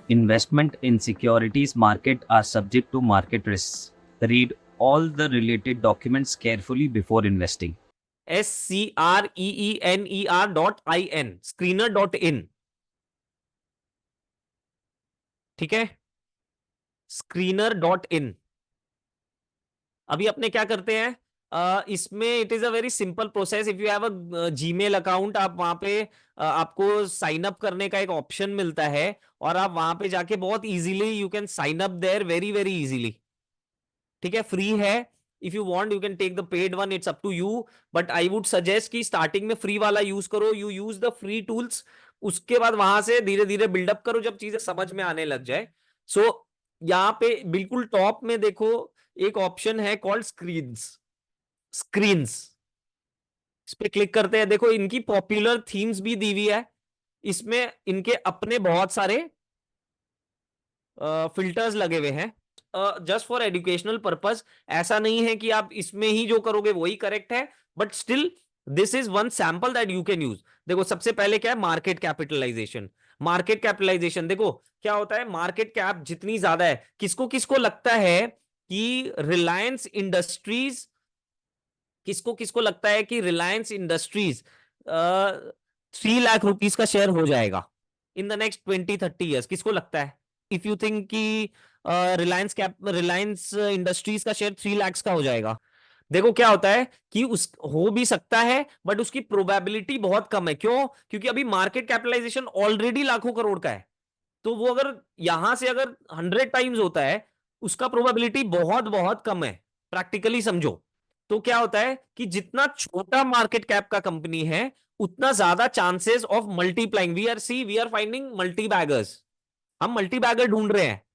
Investment in securities market are subject to market risks. Read all the related documents carefully before investing. SCREENER.IN, screener.in. ठीक है, screener.in. अभी अपने क्या करते हैं, इसमें it is a very simple process. If you have a Gmail account, आप वहां पे आपको साइन अप करने का एक ऑप्शन मिलता है, और आप वहां पे जाके बहुत easily you can sign up there, very very easily. ठीक है, फ्री है. If you want you can take the paid one, it's up to you. But I would suggest कि स्टार्टिंग में फ्री वाला यूज करो. You use the free tools, उसके बाद वहां से धीरे धीरे बिल्डअप करो जब चीजें समझ में आने लग जाए. सो यहाँ पे बिल्कुल टॉप में देखो, एक ऑप्शन है कॉल्ड स्क्रीन्स. स्क्रीन्स इस पे क्लिक करते हैं. देखो इनकी पॉपुलर थीम्स भी दी हुई है. इसमें इनके अपने बहुत सारे फिल्टर्स लगे हुए हैं, जस्ट फॉर एजुकेशनल पर्पस. ऐसा नहीं है कि आप इसमें ही जो करोगे वही करेक्ट है, but still this is one sample that you can use. देखो सबसे पहले क्या है, मार्केट कैपिटलाइजेशन. मार्केट कैपिटलाइजेशन देखो क्या होता है. मार्केट कैप जितनी ज्यादा है, किसको किसको लगता है कि रिलायंस इंडस्ट्रीज, किसको किसको लगता है कि रिलायंस इंडस्ट्रीज 3 लाख रुपीस का शेयर हो जाएगा इन द नेक्स्ट 20-30 ईयर्स? किसको लगता है? इफ यू थिंक कि रिलायंस इंडस्ट्रीज का शेयर 3 लाख का हो जाएगा, देखो क्या होता है कि उस हो भी सकता है, बट उसकी प्रोबेबिलिटी बहुत कम है. क्यों? क्योंकि अभी मार्केट कैपिटलाइजेशन ऑलरेडी लाखों करोड़ का है. तो वो अगर यहां से अगर 100 टाइम्स होता है, उसका प्रोबेबिलिटी बहुत बहुत कम है. प्रैक्टिकली समझो. तो क्या होता है कि जितना छोटा मार्केट कैप का कंपनी है, उतना ज्यादा chances of multiplying. We are finding multi baggers. हम मल्टी बैगर ढूंढ रहे हैं.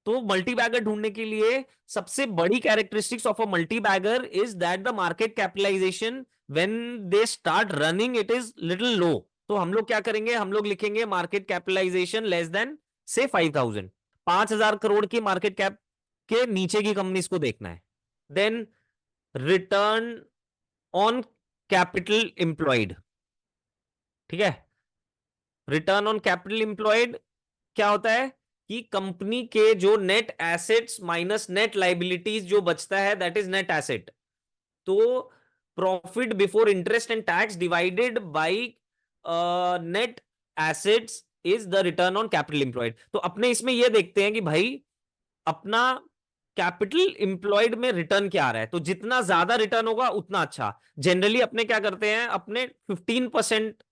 तो मल्टी बैगर ढूंढने के लिए सबसे बड़ी characteristics of a multi bagger is that the market capitalization when they start running it is little low. तो हम लोग क्या करेंगे, हम लोग लिखेंगे मार्केट कैपिटलाइजेशन लेस देन से 5,000. 5,000 करोड़ की मार्केट कैप के नीचे की कंपनीज को देखना है. Then return on capital employed. ठीक है, रिटर्न ऑन कैपिटल एम्प्लॉयड क्या होता है कि कंपनी के जो net assets minus net liabilities जो बचता है, दैट इज नेट एसेट. तो profit before interest and tax divided by net assets is the return on capital employed. तो अपने इसमें यह देखते हैं कि भाई अपना कैपिटल एम्प्लॉयड में रिटर्न क्या आ रहा है. तो जितना ज्यादा रिटर्न होगा उतना अच्छा. जनरली अपने क्या करते हैं, अपने 15%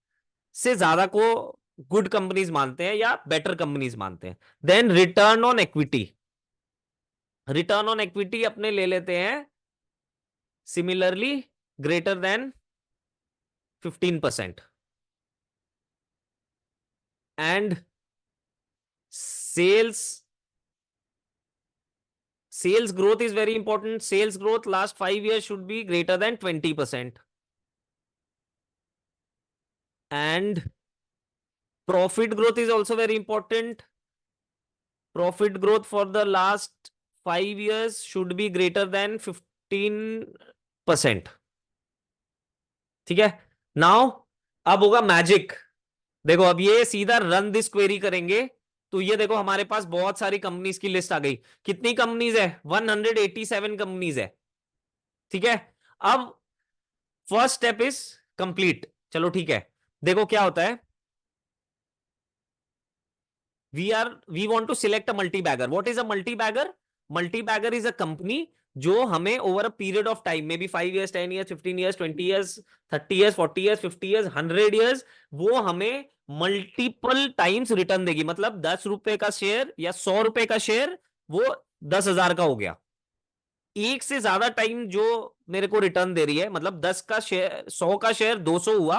से ज्यादा को गुड कंपनीज मानते हैं या बेटर कंपनीज मानते हैं. Then return on equity. Return on equity अपने ले लेते हैं similarly greater than 15%. And sales sales growth is very important. Sales growth last 5 years should be greater than 20%. And profit growth is also very important. Profit growth for the last 5 years should be greater than 15%. ठीक है. Now अब होगा magic. देखो अब ये सीधा run this query करेंगे, तो ये देखो हमारे पास बहुत सारी कंपनीज की लिस्ट आ गई. कितनी कंपनीज है? 187 कंपनीज है. ठीक है. अब फर्स्ट स्टेप इज कंप्लीट. चलो ठीक है. देखो क्या होता है, we want to select a multi-bagger. What is a multi-bagger? Multi-bagger is a company जो हमें over a period of time, maybe 5 years, 10 years, 15 years, 20 years, 30 years, 40 years, 50 years, 100 years, वो हमें मल्टीपल टाइम्स रिटर्न देगी. मतलब 10 रुपए का share या 100 रुपए का शेयर, वो 10,000 का हो गया. एक से ज्यादा टाइम जो मेरे को रिटर्न दे रही है, मतलब 10 का शेयर, 100 का शेयर 200 हुआ,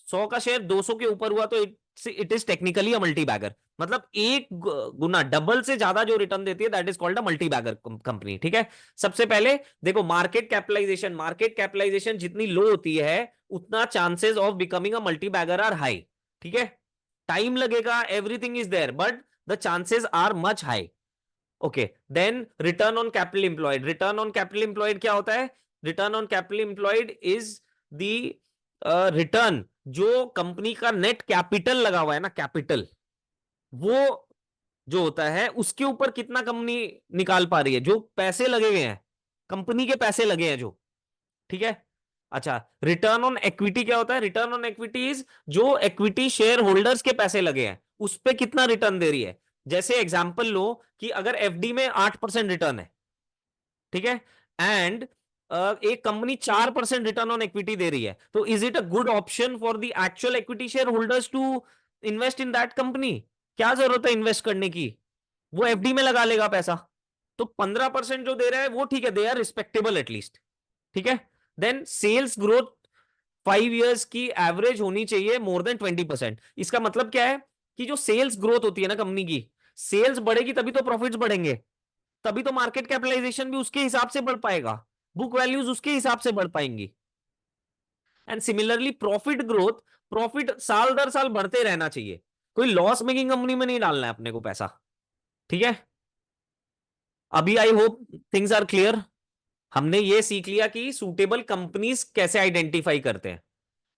100 का शेयर 200 के ऊपर हुआ, तो it is technically a multi bagger. मतलब एक गुना, डबल से ज्यादा जो रिटर्न देती है, that is called a multi bagger company. ठीक है. सबसे पहले देखो मार्केट कैपिटलाइजेशन. मार्केट कैपिटलाइजेशन जितनी लो होती है, उतना chances of becoming a multi bagger are high. ठीक है. टाइम लगेगा, everything is there, but the chances are much high. Okay. Then return on capital employed. Return on capital employed क्या होता है? Return on capital employed is the return जो company का net capital लगा हुआ है ना, कैपिटल, वो जो होता है उसके ऊपर कितना कंपनी निकाल पा रही है, जो पैसे लगे हुए हैं, कंपनी के पैसे लगे हैं जो, ठीक है। अच्छा, रिटर्न ऑन इक्विटी क्या होता है? रिटर्न ऑन इक्विटी इज जो इक्विटी शेयर होल्डर्स के पैसे लगे हैं उस पे कितना रिटर्न दे रही है। जैसे एग्जांपल लो कि अगर एफडी में 8% रिटर्न है, ठीक है, एंड एक कंपनी 4% रिटर्न ऑन इक्विटी दे रही है, तो is it a good option for the actual equity shareholders to invest in that company? क्या जरूरत है इन्वेस्ट करने की, वो एफडी में लगा लेगा पैसा। तो 15% जो दे रहा है वो ठीक है, दे आर रिस्पेक्टेबल एटलीस्ट, ठीक है। देन सेल्स ग्रोथ 5 years की एवरेज होनी चाहिए मोर देन 20%। इसका मतलब क्या है कि जो सेल्स ग्रोथ होती है ना कंपनी की, सेल्स बढ़ेगी तभी तो प्रॉफिट्स बढ़ेंगे, तभी तो मार्केट कैपिटलाइजेशन भी उसके हिसाब से बढ़ पाएगा, बुक वैल्यूज उसके हिसाब से बढ़ पाएंगी। And similarly profit growth, profit साल दर साल बढ़ते रहना चाहिए, कोई लॉस मेकिंग कंपनी में नहीं डालना है अपने को पैसा, ठीक है। अभी I hope things are clear. हमने ये सीख लिया कि सूटेबल कंपनीज कैसे आइडेंटिफाई करते हैं।